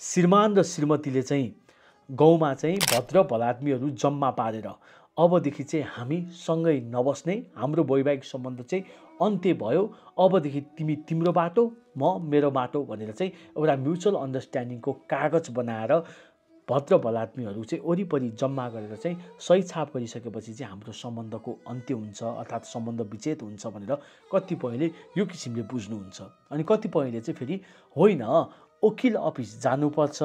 श्रीमान र श्रीमतीले चाहिँ गाउँमा चाहिँ भद्र भलाद्मीहरू जम्मा पारेर अबदेखि चाहिँ हामी सँगै नबस्ने, हाम्रो वैवाहिक सम्बन्ध चाहिँ अन्त्य भयो, अबदेखि तिमी तिम्रो बाटो म मेरो बाटो भनेर चाहिँ एउटा म्युचुअल अन्डरस्ट्यान्डिङको कागज बनाएर भद्र भलाद्मीहरू चाहिँ वरिपरि जम्मा गरेर चाहिँ सही छाप गरिसकेपछि चाहिँ हाम्रो सम्बन्धको अन्त्य हुन्छ अर्थात् सम्बन्ध विच्छेद हुन्छ भनेर कतिपयले यो किसिमले बुझ्नुहुन्छ। अनि कतिपयले चाहिँ फेरि होइन, वकिल अफिस जानुपर्छ,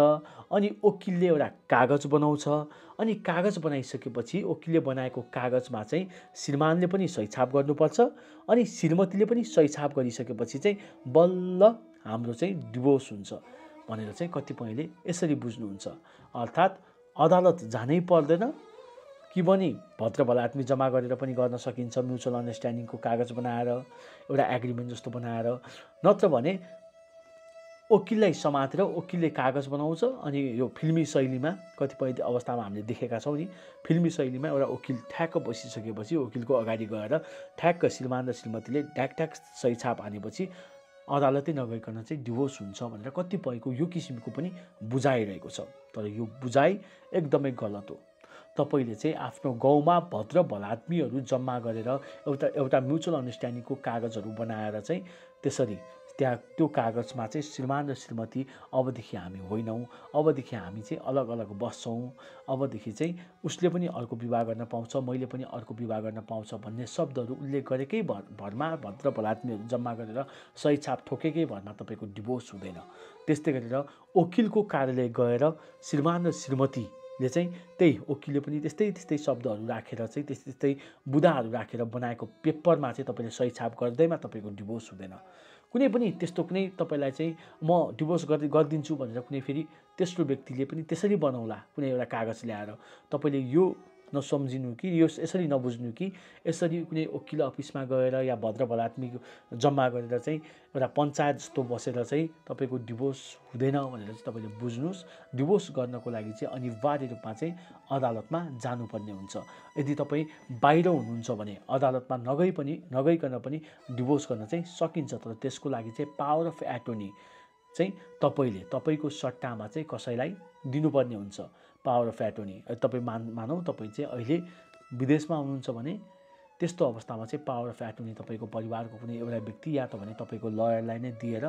अनि वकिलले एउटा कागज बनाउँछ, अनि कागज बनाइसकेपछि वकिलले बनाएको कागजमा चाहिँ श्रीमानले पनि सही छाप गर्नुपर्छ, अनि श्रीमतीले पनि सही छाप गरिसकेपछि चाहिँ बल्ल हाम्रो चाहिँ डिभोर्स हुन्छ भनेर चाहिँ कतिपयले यसरी बुझ्नुहुन्छ। अर्थात् अदालत जानै पर्दैन, कि भने भद्र भलाद्मी जम्मा गरेर पनि गर्न सकिन्छ म्युचुअल अन्डरस्ट्यान्डिङको कागज बनाएर, एउटा एग्रिमेन्ट जस्तो बनाएर, नत्र भने वकिललाई समातेर वकिलले कागज बनाउँछ। अनि यो फिल्मी शैलीमा कतिपय अवस्थामा हामीले देखेका छौँ नि, फिल्मी शैलीमा एउटा वकिल ठ्याक्क बसिसकेपछि वकिलको अगाडि गएर ठ्याक्क श्रीमान र श्रीमतीले ढ्याक सही छाप हानेपछि अदालतै नगइकन चाहिँ डिभोर्स हुन्छ भनेर कतिपयको यो किसिमको पनि बुझाइरहेको छ। तर यो बुझाइ एकदमै गलत हो। तपाईले चाहिँ आफ्नो गाउँमा भद्र भलाद्मीहरू जम्मा गरेर एउटा म्युचुअल अन्डरस्ट्यान्डिङको कागजहरू बनाएर चाहिँ त्यसरी त्यहाँ त्यो कागजमा चाहिँ श्रीमान र श्रीमती अबदेखि हामी होइनौँ, अबदेखि हामी चाहिँ अलग अलग बस्छौँ, अबदेखि चाहिँ उसले पनि अर्को विवाह गर्न पाउँछ, मैले पनि अर्को विवाह गर्न पाउँछ भन्ने शब्दहरू उल्लेख गरेकै भरमा भद्र भलाद्मीहरू जम्मा गरेर सही छाप ठोकेकै भरमा तपाईँको डिभोर्स हुँदैन। त्यस्तै गरेर वकिलको कार्यालय गएर श्रीमान र श्रीमतीले चाहिँ त्यही वकिलले पनि त्यस्तै शब्दहरू राखेर चाहिँ त्यस्तै बुदाहरू राखेर बनाएको पेपरमा चाहिँ तपाईँले सही छाप गर्दैमा तपाईँको डिभोर्स हुँदैन। कुनै पनि त्यस्तो कुनै तपाईँलाई चाहिँ म डिभोर्स गरिदिन्छु भनेर कुनै फेरि तेस्रो व्यक्तिले पनि त्यसरी बनाउला कुनै एउटा कागज ल्याएर, तपाईँले यो नसम्झिनु कि यो यसरी नबुझ्नु कि यसरी कुनै वकिल अफिसमा गएर या भद्र भलाद्मी जम्मा गरेर चाहिँ एउटा पञ्चायत जस्तो बसेर चाहिँ तपाईँको डिभोर्स हुँदैन भनेर चाहिँ तपाईँले बुझ्नुहोस्। डिभोर्स गर्नको लागि चाहिँ अनिवार्य रूपमा चाहिँ अदालतमा जानुपर्ने हुन्छ। यदि तपाईँ बाहिर हुनुहुन्छ भने अदालतमा नगइकन पनि डिभोर्स गर्न चाहिँ सकिन्छ। तर त्यसको लागि चाहिँ पावर अफ एटर्नी चाहिँ तपाईँको सट्टामा चाहिँ कसैलाई दिनुपर्ने हुन्छ। पावर अफ एटर्नी तपाईँ मानौँ तपाईँ चाहिँ अहिले विदेशमा हुनुहुन्छ भने त्यस्तो अवस्थामा चाहिँ पावर अफ एटर्नी तपाईँको परिवारको कुनै एउटा व्यक्ति या त भने तपाईँको लयरलाई नै दिएर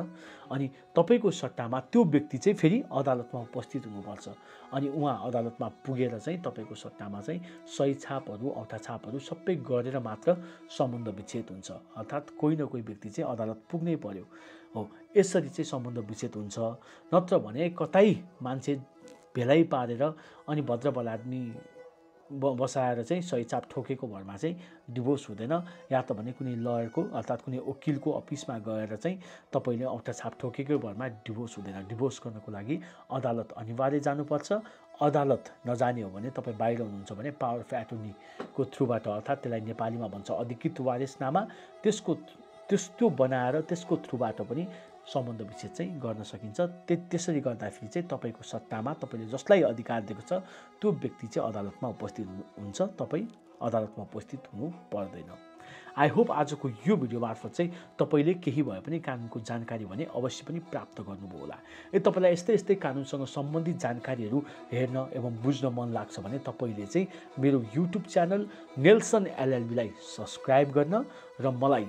अनि तपाईँको सट्टामा त्यो व्यक्ति चाहिँ फेरि अदालतमा उपस्थित हुनुपर्छ। अनि उहाँ अदालतमा पुगेर चाहिँ तपाईँको सट्टामा चाहिँ सही छापहरू औठा छापहरू सबै गरेर मात्र सम्बन्ध विच्छेद हुन्छ। अर्थात् कोही न कोही व्यक्ति चाहिँ अदालत पुग्नै पर्यो हो, यसरी चाहिँ सम्बन्ध विच्छेद हुन्छ। नत्र भने कतै मान्छे भेलाइ पारेर अनि भद्र भलाद्मी बसाएर चाहिँ सही छाप ठोकेको भरमा चाहिँ डिभोर्स हुँदैन। या त भने कुनै लयरको अर्थात् कुनै वकिलको अफिसमा गएर चाहिँ तपाईँले औठा छाप ठोकेको भरमा डिभोर्स हुँदैन। डिभोर्स गर्नको लागि अदालत अनिवार्य जानुपर्छ। अदालत नजाने हो भने तपाईँ बाहिर हुनुहुन्छ भने पावर अफ एटर्नीको थ्रुबाट अर्थात् त्यसलाई नेपालीमा भन्छ अधिकृत वारिसनामा, त्यो बनाएर त्यसको थ्रुबाट पनि सम्बन्ध विच्छेद चाहिँ गर्न सकिन्छ। त्यसरी गर्दाखेरि चाहिँ तपाईँको सट्टामा तपाईँले जसलाई अधिकार दिएको छ त्यो व्यक्ति चाहिँ अदालतमा उपस्थित हुन्छ, तपाईँ अदालतमा उपस्थित हुनु पर्दैन। आई होप आजको यो भिडियो मार्फत चाहिँ तपाईँले केही भए पनि कानुनको जानकारी भने अवश्य पनि प्राप्त गर्नुभयो होला। यदि तपाईँलाई यस्तै कानुनसँग सम्बन्धित जानकारीहरू हेर्न एवं बुझ्न मन लाग्छ भने तपाईँले चाहिँ मेरो युट्युब च्यानल नेल्सन एलएलबीलाई सब्सक्राइब गर्न र मलाई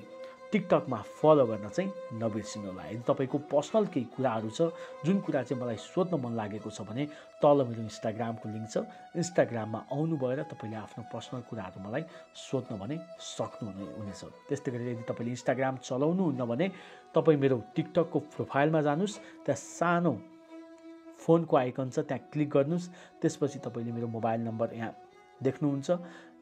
टिकटकमा फलो गर्न चाहिँ नबिर्सिनु होला। यदि तपाईँको पर्सनल केही कुराहरू छ जुन कुरा चाहिँ मलाई सोध्न मन लागेको छ भने तल मेरो इन्स्टाग्रामको लिङ्क छ, इन्स्टाग्राममा आउनु भएर तपाईँले आफ्नो पर्सनल कुराहरू मलाई सोध्न भने सक्नुहुनेछ। त्यस्तै गरी यदि तपाईँले इन्स्टाग्राम चलाउनुहुन्न भने तपाईँ मेरो टिकटकको प्रोफाइलमा जानुहोस्, त्यहाँ सानो फोनको आइकन छ, त्यहाँ क्लिक गर्नुहोस्। त्यसपछि तपाईँले मेरो मोबाइल नम्बर यहाँ देख्नुहुन्छ।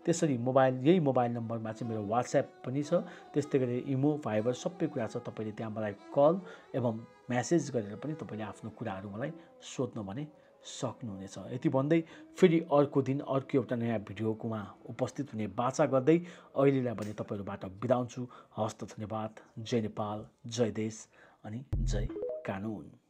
त्यसरी यही मोबाइल नम्बरमा चाहिँ मेरो वाट्सएप पनि छ। त्यस्तै गरी इमो, भाइबर सबै कुरा छ। तपाईँले त्यहाँ मलाई कल एवं मेसेज गरेर पनि तपाईँले आफ्नो कुराहरू मलाई सोध्न भने सक्नुहुनेछ। यति भन्दै फेरि अर्को दिन अर्को एउटा नयाँ भिडियोकोमा उपस्थित हुने बाचा गर्दै अहिलेलाई भने तपाईँहरूबाट बिदा हुन्छु। हस्त धन्यवाद। जय नेपाल, जय देश अनि जय कानुन।